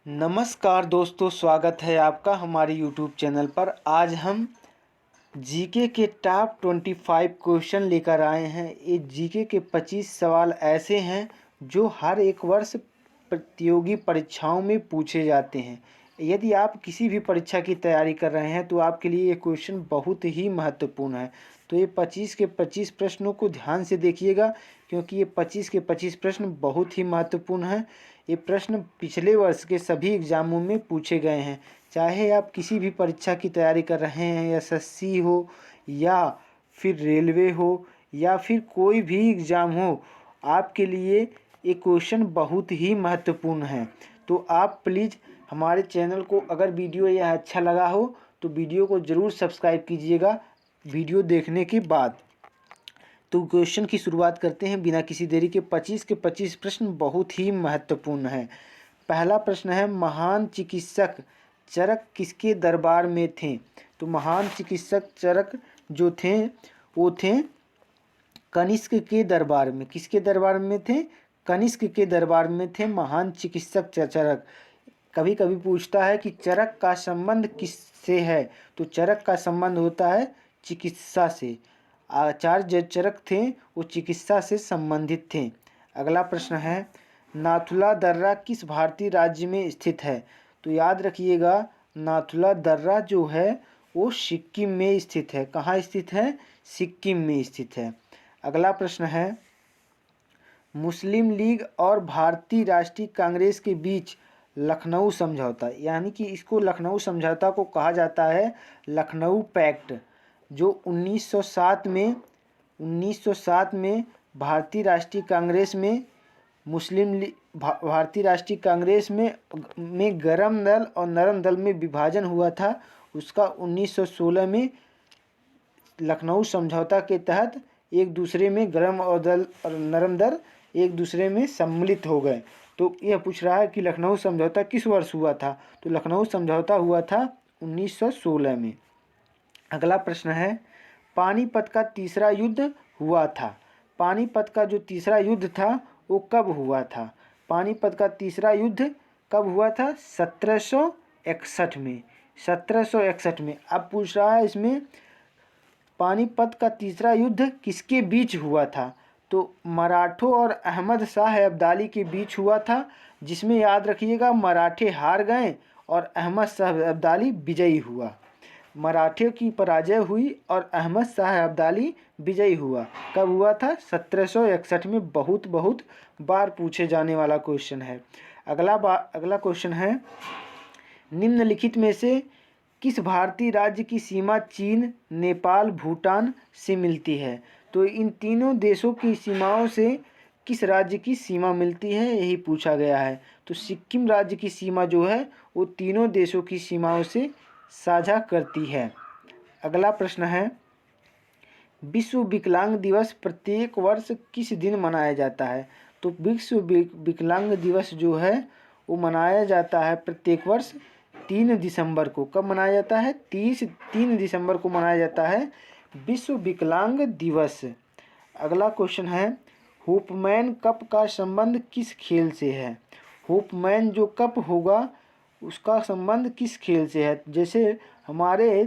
नमस्कार दोस्तों, स्वागत है आपका हमारे YouTube चैनल पर। आज हम जीके के टॉप 25 क्वेश्चन लेकर आए हैं। ये जीके के 25 सवाल ऐसे हैं जो हर एक वर्ष प्रतियोगी परीक्षाओं में पूछे जाते हैं। यदि आप किसी भी परीक्षा की तैयारी कर रहे हैं तो आपके लिए ये क्वेश्चन बहुत ही महत्वपूर्ण है। तो ये 25 के 25 प्रश्नों को ध्यान से देखिएगा, क्योंकि ये 25 के 25 प्रश्न बहुत ही महत्वपूर्ण हैं। ये प्रश्न पिछले वर्ष के सभी एग्ज़ामों में पूछे गए हैं। चाहे आप किसी भी परीक्षा की तैयारी कर रहे हैं, एसएससी हो या फिर रेलवे हो या फिर कोई भी एग्ज़ाम हो, आपके लिए ये क्वेश्चन बहुत ही महत्वपूर्ण है। तो आप प्लीज़ हमारे चैनल को, अगर वीडियो यह अच्छा लगा हो तो वीडियो को ज़रूर सब्सक्राइब कीजिएगा वीडियो देखने के बाद। तो क्वेश्चन की शुरुआत करते हैं बिना किसी देरी के। 25 के 25 प्रश्न बहुत ही महत्वपूर्ण है। पहला प्रश्न है, महान चिकित्सक चरक किसके दरबार में थे? तो महान चिकित्सक चरक जो थे वो थे कनिष्क के दरबार में। किसके दरबार में थे? कनिष्क के दरबार में थे महान चिकित्सक चरक। कभी कभी पूछता है कि चरक का संबंध किससे है? तो चरक का संबंध होता है चिकित्सा से। आचार्य चरक थे वो चिकित्सा से संबंधित थे। अगला प्रश्न है, नाथुला दर्रा किस भारतीय राज्य में स्थित है? तो याद रखिएगा, नाथुला दर्रा जो है वो सिक्किम में स्थित है। कहाँ स्थित है? सिक्किम में स्थित है। अगला प्रश्न है, मुस्लिम लीग और भारतीय राष्ट्रीय कांग्रेस के बीच लखनऊ समझौता, यानी कि इसको लखनऊ समझौता को कहा जाता है लखनऊ पैक्ट, जो 1907 में भारतीय राष्ट्रीय कांग्रेस में भारतीय राष्ट्रीय कांग्रेस में गरम दल और नरम दल में विभाजन हुआ था। उसका 1916 में लखनऊ समझौता के तहत एक दूसरे में गरम और नरम दल एक दूसरे में सम्मिलित हो गए। तो यह पूछ रहा है कि लखनऊ समझौता किस वर्ष हुआ था? तो लखनऊ समझौता हुआ था 1916 में। अगला प्रश्न है, पानीपत का तीसरा युद्ध हुआ था। पानीपत का जो तीसरा युद्ध था वो कब हुआ था? पानीपत का तीसरा युद्ध कब हुआ था? 1761 में। 1761 में। अब पूछ रहा है इसमें पानीपत का तीसरा युद्ध किसके बीच हुआ था? तो मराठों और अहमद शाह अब्दाली के बीच हुआ था, जिसमें याद रखिएगा मराठे हार गए और अहमद शाह अब्दाली विजयी हुआ। मराठे की पराजय हुई और अहमद शाह अब्दाली विजयी हुआ। कब हुआ था? 1761 में। बहुत बार पूछे जाने वाला क्वेश्चन है। अगला क्वेश्चन है, निम्नलिखित में से किस भारतीय राज्य की सीमा चीन, नेपाल, भूटान से मिलती है? तो इन तीनों देशों की सीमाओं से किस राज्य की सीमा मिलती है, यही पूछा गया है। तो सिक्किम राज्य की सीमा जो है वो तीनों देशों की सीमाओं से साझा करती है। अगला प्रश्न है, विश्व विकलांग दिवस प्रत्येक वर्ष किस दिन मनाया जाता है? तो विश्व विकलांग दिवस जो है वो मनाया जाता है प्रत्येक वर्ष 3 दिसंबर को। कब मनाया जाता है? 3 दिसंबर को मनाया जाता है विश्व विकलांग दिवस। अगला क्वेश्चन है, होपमैन कप का संबंध किस खेल से है? होपमैन जो कप होगा उसका संबंध किस खेल से है? जैसे हमारे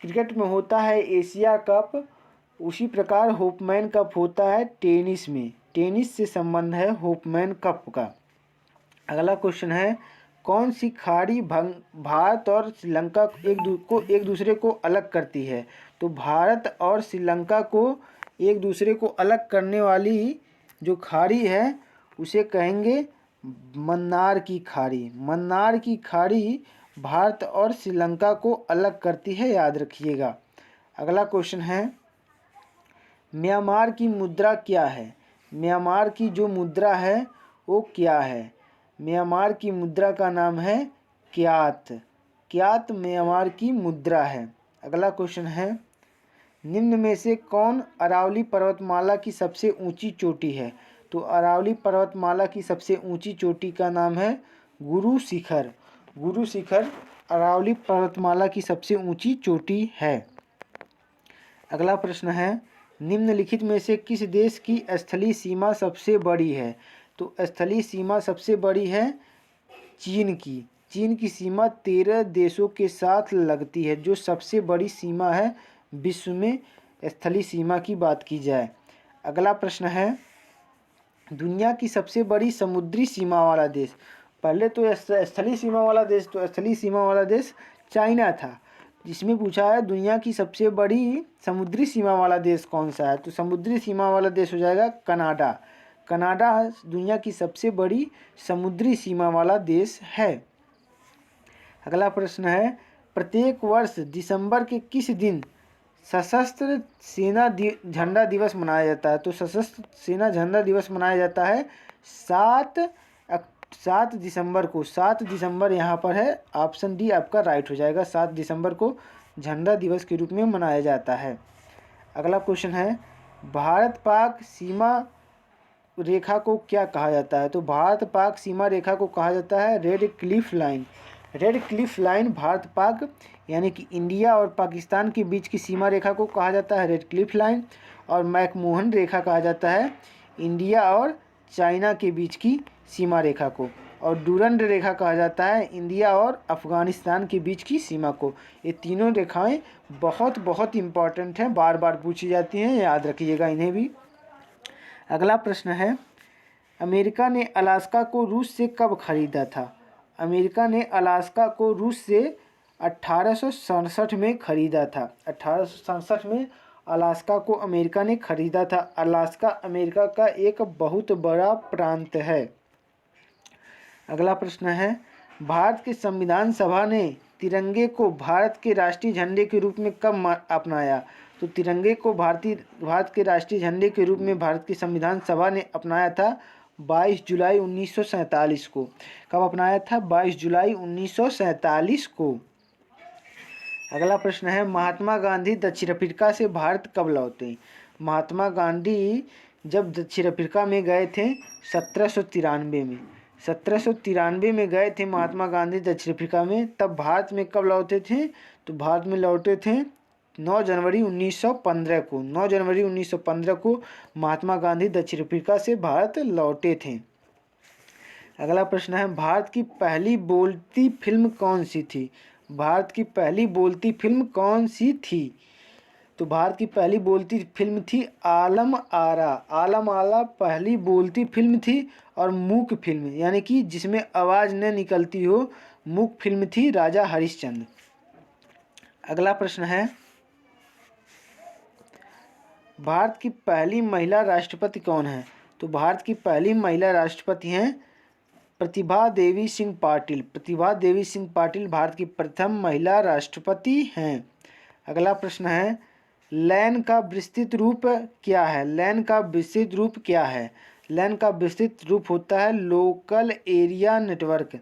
क्रिकेट में होता है एशिया कप, उसी प्रकार होपमैन कप होता है टेनिस में। टेनिस से संबंध है होपमैन कप का। अगला क्वेश्चन है, कौन सी खाड़ी भारत और श्रीलंका एक दूसरे को अलग करती है? तो भारत और श्रीलंका को एक दूसरे को अलग करने वाली जो खाड़ी है उसे कहेंगे मन्नार की खाड़ी। मन्नार की खाड़ी भारत और श्रीलंका को अलग करती है, याद रखिएगा। अगला क्वेश्चन है, म्यांमार की मुद्रा क्या है? म्यांमार की जो मुद्रा है वो क्या है? म्यांमार की मुद्रा का नाम है क्यात। क्यात म्यांमार की मुद्रा है। अगला क्वेश्चन है, निम्न में से कौन अरावली पर्वतमाला की सबसे ऊंची चोटी है? तो अरावली पर्वतमाला की सबसे ऊंची चोटी का नाम है गुरु शिखर। गुरु शिखर अरावली पर्वतमाला की सबसे ऊंची चोटी है। अगला प्रश्न है, निम्नलिखित में से किस देश की स्थलीय सीमा सबसे बड़ी है? तो स्थलीय सीमा सबसे बड़ी है चीन की। चीन की सीमा 13 देशों के साथ लगती है, जो सबसे बड़ी सीमा है विश्व में स्थलीय सीमा की बात की जाए। अगला प्रश्न है, दुनिया की सबसे बड़ी समुद्री सीमा वाला देश। पहले तो स्थलीय सीमा वाला देश, तो स्थलीय सीमा वाला देश चाइना था। जिसमें पूछा है दुनिया की सबसे बड़ी समुद्री सीमा वाला देश कौन सा है, तो समुद्री सीमा वाला देश हो जाएगा कनाडा। कनाडा दुनिया की सबसे बड़ी समुद्री सीमा वाला देश है। अगला प्रश्न है, प्रत्येक वर्ष दिसंबर के किस दिन सशस्त्र सेना झंडा दिवस मनाया जाता है, तो सशस्त्र सेना झंडा दिवस मनाया जाता है 7 दिसंबर को। 7 दिसंबर यहाँ पर है, ऑप्शन डी आपका राइट हो जाएगा। 7 दिसंबर को झंडा दिवस के रूप में मनाया जाता है। अगला क्वेश्चन है, भारत पाक सीमा रेखा को क्या कहा जाता है, तो भारत पाक सीमा रेखा को कहा जाता है red Cliff line. Red Cliff line Bharat Pak यानी कि इंडिया और पाकिस्तान के बीच की सीमा रेखा को कहा जाता है रेड क्लिफ लाइन, और मैकमोहन रेखा कहा जाता है इंडिया और चाइना के बीच की सीमा रेखा को, और डूरंड रेखा कहा जाता है इंडिया और अफ़गानिस्तान के बीच की सीमा को। ये तीनों रेखाएं बहुत बहुत इम्पॉर्टेंट हैं, बार बार पूछी जाती हैं, याद रखिएगा इन्हें भी। अगला प्रश्न है, अमेरिका ने अलास्का को रूस से कब खरीदा था। अमेरिका ने अलास्का को रूस से 1867 में खरीदा था। 1867 में अलास्का को अमेरिका ने खरीदा था। अलास्का अमेरिका का एक बहुत बड़ा प्रांत है। अगला प्रश्न है, भारत के संविधान सभा ने तिरंगे को भारत के राष्ट्रीय झंडे के रूप में कब अपनाया, तो तिरंगे को भारत के राष्ट्रीय झंडे के रूप में भारत की संविधान सभा ने अपनाया था 22 जुलाई 1947 को। कब अपनाया था, 22 जुलाई 1947 को। अगला प्रश्न है, महात्मा गांधी दक्षिण अफ्रीका से भारत कब लौटे। महात्मा गांधी जब दक्षिण अफ्रीका में गए थे 1793 में, 1793 में गए थे महात्मा गांधी दक्षिण अफ्रीका में। तब भारत में कब लौटे थे, तो भारत में लौटे थे 9 जनवरी 1915 को। 9 जनवरी 1915 को महात्मा गांधी दक्षिण अफ्रीका से भारत लौटे थे। अगला प्रश्न है, भारत की पहली बोलती फिल्म कौन सी थी। भारत की पहली बोलती फिल्म कौन सी थी, तो भारत की पहली बोलती फिल्म थी आलम आरा। आलम आरा पहली बोलती फिल्म थी, और मूक फिल्म यानी कि जिसमें आवाज़ न निकलती हो, मूक फिल्म थी राजा हरिश्चंद्र। अगला प्रश्न है, भारत की पहली महिला राष्ट्रपति कौन है, तो भारत की पहली महिला राष्ट्रपति हैं प्रतिभा देवी सिंह पाटिल। प्रतिभा देवी सिंह पाटिल भारत की प्रथम महिला राष्ट्रपति हैं। अगला प्रश्न है, लैन का विस्तृत रूप क्या है। लैन का विस्तृत रूप क्या है। लैन का विस्तृत रूप होता है local area network.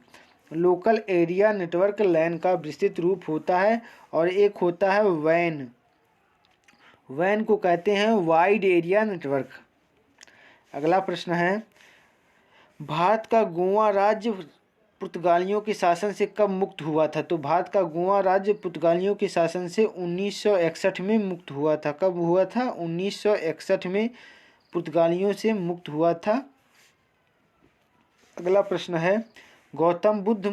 Local area network LAN का विस्तृत रूप होता है। और एक होता है वैन। वैन को कहते हैं वाइड एरिया नेटवर्क। अगला प्रश्न है, भारत का गोवा राज्य पुर्तगालियों के शासन से कब मुक्त हुआ था, तो भारत का गोवा राज्य पुर्तगालियों के शासन से 1961 में मुक्त हुआ था। कब हुआ था, 1961 में पुर्तगालियों से मुक्त हुआ था। अगला प्रश्न है, गौतम बुद्ध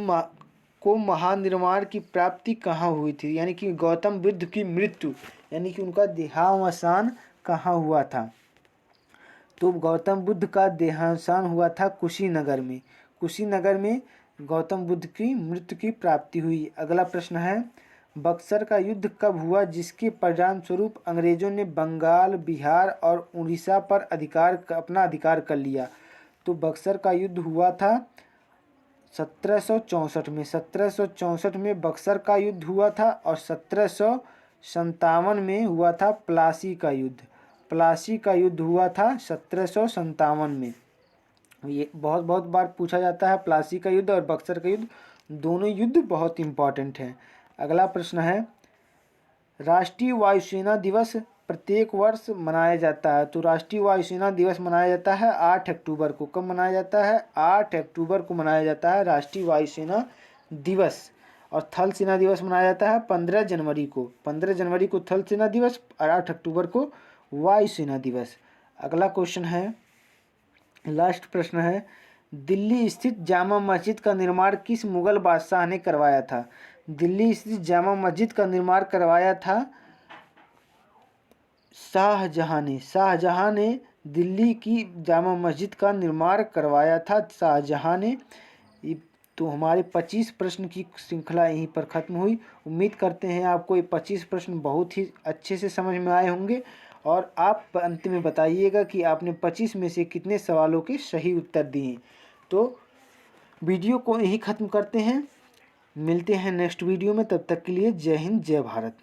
को महानिर्वाण की प्राप्ति कहाँ हुई थी, यानी कि गौतम बुद्ध की मृत्यु यानी कि उनका देहावसान कहाँ हुआ था, तो गौतम बुद्ध का देहावसान हुआ था कुशीनगर में। कुशीनगर में गौतम बुद्ध की मृत्यु की प्राप्ति हुई। अगला प्रश्न है, बक्सर का युद्ध कब हुआ जिसके परिणाम स्वरूप अंग्रेजों ने बंगाल, बिहार और उड़ीसा पर अपना अधिकार कर लिया, तो बक्सर का युद्ध हुआ था 1764 में। 1764 में बक्सर का युद्ध हुआ था। और 1757 में हुआ था प्लासी का युद्ध। प्लासी का युद्ध हुआ था 1757 में। ये बहुत बहुत बार पूछा जाता है, प्लासी का युद्ध और बक्सर का युद्ध, दोनों युद्ध बहुत इम्पॉर्टेंट हैं। अगला प्रश्न है, राष्ट्रीय वायुसेना दिवस प्रत्येक वर्ष मनाया जाता है, तो राष्ट्रीय वायुसेना दिवस मनाया जाता है 8 अक्टूबर को। कब मनाया जाता है, 8 अक्टूबर को मनाया जाता है राष्ट्रीय वायुसेना दिवस। और थल सेना दिवस मनाया जाता है 15 जनवरी को। 15 जनवरी को थल सेना दिवस और 8 अक्टूबर को वायुसेना दिवस। अगला क्वेश्चन है, लास्ट प्रश्न है, दिल्ली स्थित जामा मस्जिद का निर्माण किस मुगल बादशाह ने करवाया था? दिल्ली स्थित जामा मस्जिद का निर्माण करवाया था शाहजहां ने। शाहजहां ने दिल्ली की जामा मस्जिद का निर्माण करवाया था, शाहजहां ने। तो हमारे 25 प्रश्न की श्रृंखला यहीं पर ख़त्म हुई। उम्मीद करते हैं आपको ये 25 प्रश्न बहुत ही अच्छे से समझ में आए होंगे और आप अंत में बताइएगा कि आपने 25 में से कितने सवालों के सही उत्तर दिए। तो वीडियो को यहीं ख़त्म करते हैं, मिलते हैं नेक्स्ट वीडियो में। तब तक के लिए जय हिंद, जय भारत।